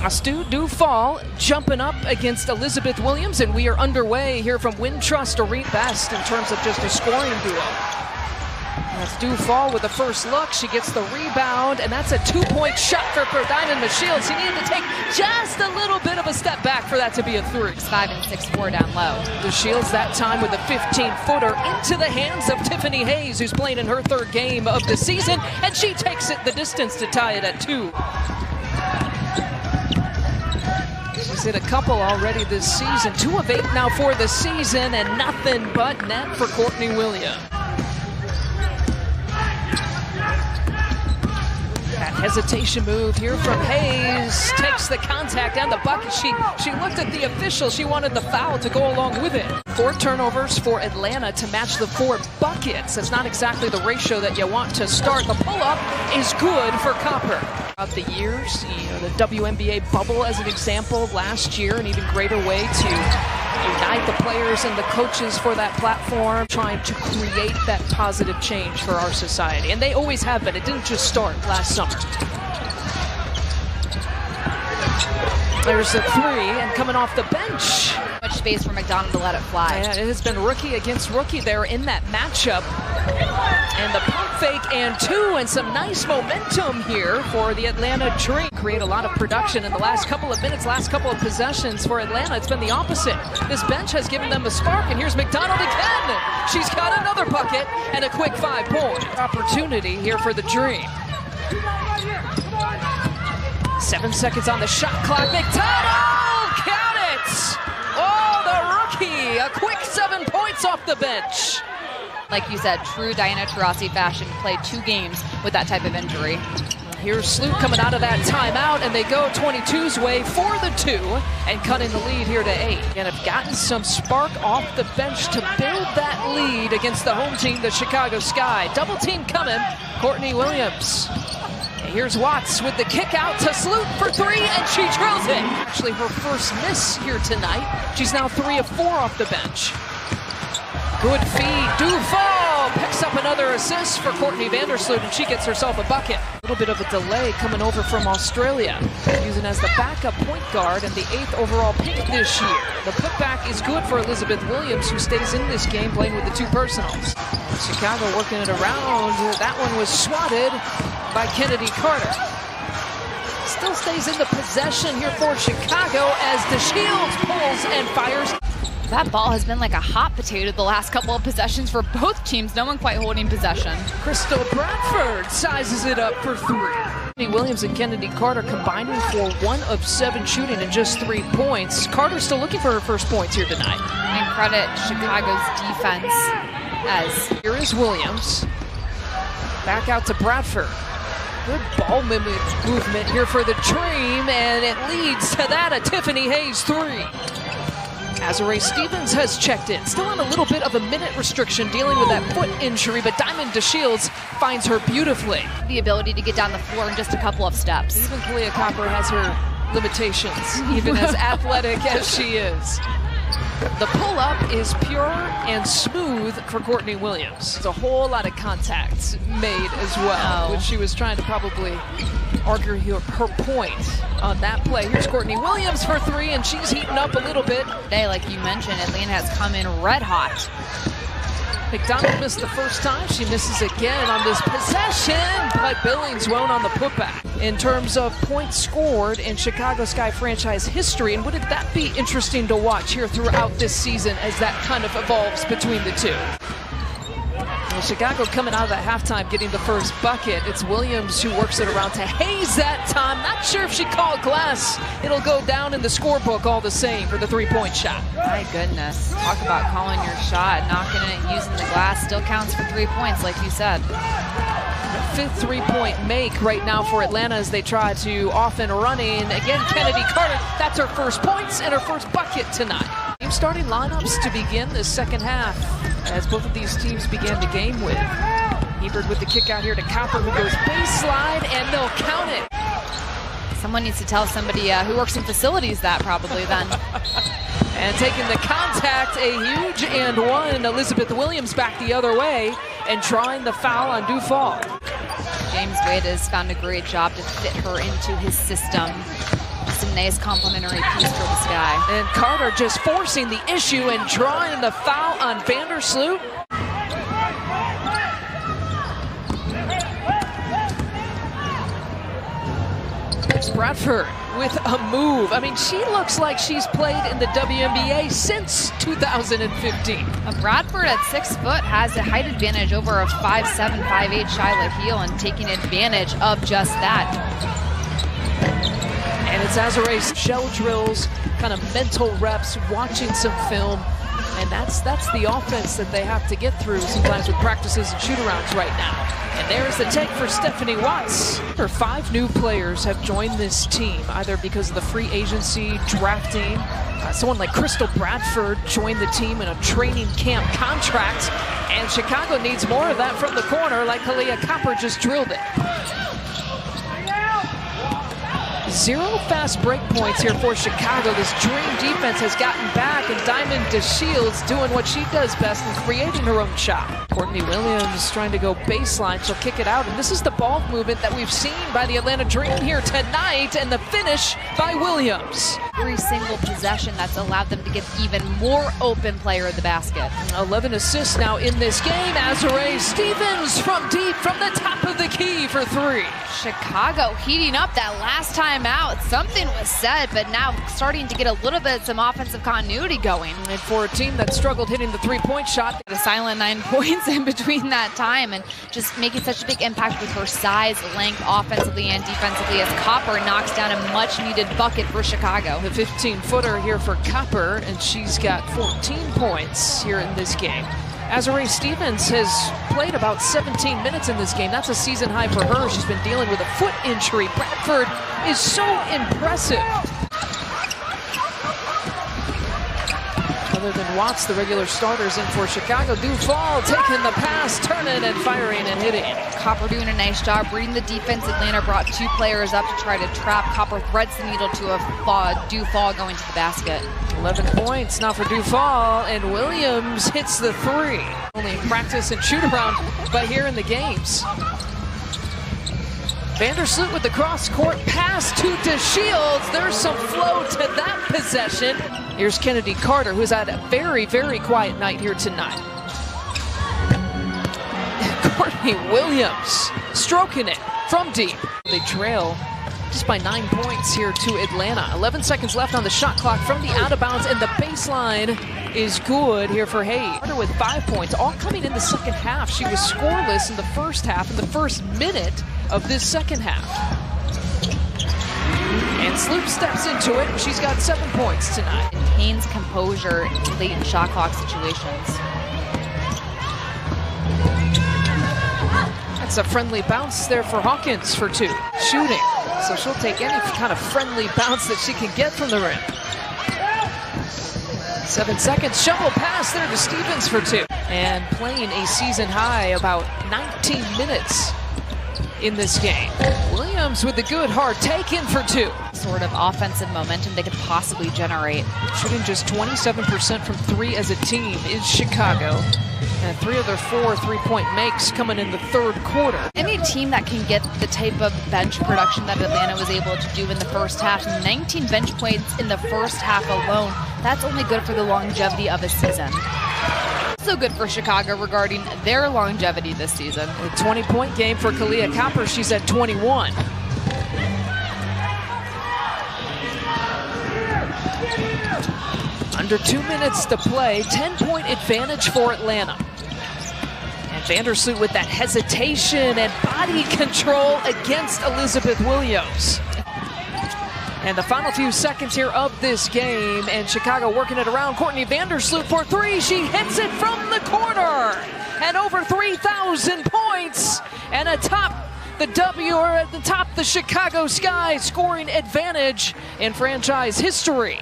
Stu Dufall jumping up against Elizabeth Williams, and we are underway here from Wintrust Arena Best in terms of just a scoring duo. That's Dufall with the first look. She gets the rebound, and that's a two-point shot for Diamond DeShields. She needed to take just a little bit of a step back for that to be a three. 5 and 6-4 down low. DeShields that time with a 15-footer into the hands of Tiffany Hayes, who's playing in her third game of the season, and she takes it the distance to tie it at 2. She's hit a couple already this season. 2 of 8 now for the season, and nothing but net for Courtney Williams. That hesitation move here from Hayes takes the contact and the bucket. She looked at the official. She wanted the foul to go along with it. 4 turnovers for Atlanta to match the 4 buckets. That's not exactly the ratio that you want to start. The pull-up is good for Copper. Throughout the years, the WNBA bubble as an example last year, an even greater way to unite the players and the coaches for that platform, trying to create that positive change for our society. And they always have been. It didn't just start last summer. There's a 3, and coming off the bench. Much space for McDonald to let it fly. Yeah, it has been rookie against rookie there in that matchup. And the pump fake and 2, and some nice momentum here for the Atlanta Dream. Create a lot of production in the last couple of minutes, last couple of possessions for Atlanta. It's been the opposite. This bench has given them a spark, and here's McDonald again. She's got another bucket and a quick 5-point opportunity here for the Dream. 7 seconds on the shot clock. McDonald, count it! Oh, the rookie, a quick 7 points off the bench. Like you said, true Diana Taurasi fashion, played 2 games with that type of injury. Here's Sloot coming out of that timeout, and they go 22's way for the 2 and cutting the lead here to 8. And have gotten some spark off the bench to build that lead against the home team, the Chicago Sky. Double team coming, Courtney Williams. And here's Watts with the kick out to Sloot for 3, and she drills it. Actually her first miss here tonight. She's now 3 of 4 off the bench. Good feed, Dufall picks up another assist for Courtney Vandersloot, and she gets herself a bucket. A little bit of a delay coming over from Australia, using as the backup point guard and the 8th overall pick this year. The putback is good for Elizabeth Williams, who stays in this game playing with the 2 personals. Chicago working it around. That one was swatted by Kennedy Carter. Still stays in the possession here for Chicago as DeShields pulls and fires. That ball has been like a hot potato the last couple of possessions for both teams. No one quite holding possession. Crystal Bradford sizes it up for 3. Williams and Kennedy Carter combining for 1 of 7 shooting and just 3 points. Carter's still looking for her first points here tonight. And credit Chicago's defense as here is Williams. Back out to Bradford. Good ball movement here for the Dream, and it leads to that, a Tiffany Hayes 3. Azarae Stevens has checked in, still on a little bit of a minute restriction dealing with that foot injury, but Diamond DeShields finds her beautifully. The ability to get down the floor in just a couple of steps. Even Kalia Copper has her limitations, even as athletic as she is. The pull-up is pure and smooth for Courtney Williams. There's a whole lot of contacts made as well, which she was trying to probably argue her point on that play. Here's Courtney Williams for 3, and she's heating up a little bit. Today, like you mentioned, Atlanta has come in red hot. McDonald missed the first time. She misses again on this possession, but Billings won't on the putback. In terms of points scored in Chicago Sky franchise history, and wouldn't that be interesting to watch here throughout this season as that kind of evolves between the 2? Well, Chicago coming out of that halftime getting the first bucket. It's Williams who works it around to Hayes that time. Not sure if she called glass. It'll go down in the scorebook all the same for the 3-point shot. My goodness. Talk about calling your shot, knocking it, using the glass. Still counts for 3 points, like you said. The 5th 3-point make right now for Atlanta as they try to off and running. Again, Kennedy Carter, that's her first points and her first bucket tonight. Team starting lineups to begin the second half as both of these teams began the game with. Hebert with the kick out here to Copper, who goes baseline, and they'll count it. Someone needs to tell somebody who works in facilities that probably then. And taking the contact, a huge and 1. Elizabeth Williams back the other way and drawing the foul on Dufall. James Wade has found a great job to fit her into his system. a nice complimentary piece for the Sky. And Carter just forcing the issue and drawing the foul on Vandersloot. Bradford with a move. I mean, she looks like she's played in the WNBA since 2015. Bradford at 6 foot has a height advantage over a 5'7", 5'8" Shyla Heel, and taking advantage of just that. And it's Azare's shell drills, kind of mental reps, watching some film. And that's the offense that they have to get through sometimes with practices and shoot-arounds right now. And there's the take for Stephanie Watts. 5 new players have joined this team, either because of the free agency, drafting. Someone like Crystal Bradford joined the team in a training camp contract. And Chicago needs more of that from the corner, like Kalia Copper just drilled it. 0 fast break points here for Chicago. This dream defense has gotten back, and Diamond DeShields doing what she does best in creating her own shot. Courtney Williams trying to go baseline. She'll kick it out, and this is the ball movement that we've seen by the Atlanta Dream here tonight, and the finish by Williams. Every single possession that's allowed them to get even more open player in the basket. 11 assists now in this game. Azare Stevens from deep, from the top of the key for 3. Chicago heating up that last time out. Something was said, but now starting to get a little bit some offensive continuity going. And for a team that struggled hitting the 3-point shot. A silent 9 points in between that time, and just making such a big impact with her size, length, offensively and defensively, as Copper knocks down a much-needed bucket for Chicago. The 15-footer here for Copper, and she's got 14 points here in this game. Azare Stevens has played about 17 minutes in this game. That's a season high for her. She's been dealing with a foot injury. Bradford is so impressive. Other than Watts, the regular starters in for Chicago. Duvall taking the pass, turning and firing and hitting. Copper doing a nice job reading the defense. Atlanta brought 2 players up to try to trap. Copper threads the needle to a Duvall going to the basket. 11 points now for Duvall, and Williams hits the 3. Only in practice and shoot around, but here in the games. Vandersloot with the cross-court pass to DeShields. There's some flow to that possession. Here's Kennedy Carter, who's had a very, very quiet night here tonight. Courtney Williams stroking it from deep. They trail just by 9 points here to Atlanta. 11 seconds left on the shot clock from the out of bounds, and the baseline is good here for Hayes. Carter with 5 points, all coming in the second half. She was scoreless in the first half, in the first minute of this second half. And Sloop steps into it, and she's got 7 points tonight. Maintains composure late in shot clock situations. That's a friendly bounce there for Hawkins for 2. Shooting. So she'll take any kind of friendly bounce that she can get from the rim. 7 seconds. Shovel pass there to Stevens for 2. And playing a season high about 19 minutes in this game. Williams with the good hard take in for 2. Sort of offensive momentum they could possibly generate. Shooting just 27% from 3 as a team is Chicago. And 3 of their 4 3-point makes coming in the third quarter. Any team that can get the type of bench production that Atlanta was able to do in the first half, 19 bench points in the first half alone, that's only good for the longevity of a season. Also good for Chicago regarding their longevity this season. A 20-point game for Kalia Copper. She's at 21. Under 2 minutes to play, 10-point advantage for Atlanta. And Vandersloot with that hesitation and body control against Elizabeth Williams. And the final few seconds here of this game, and Chicago working it around. Courtney Vandersloot for 3. She hits it from the corner. And over 3,000 points. And atop the Chicago Sky scoring advantage in franchise history.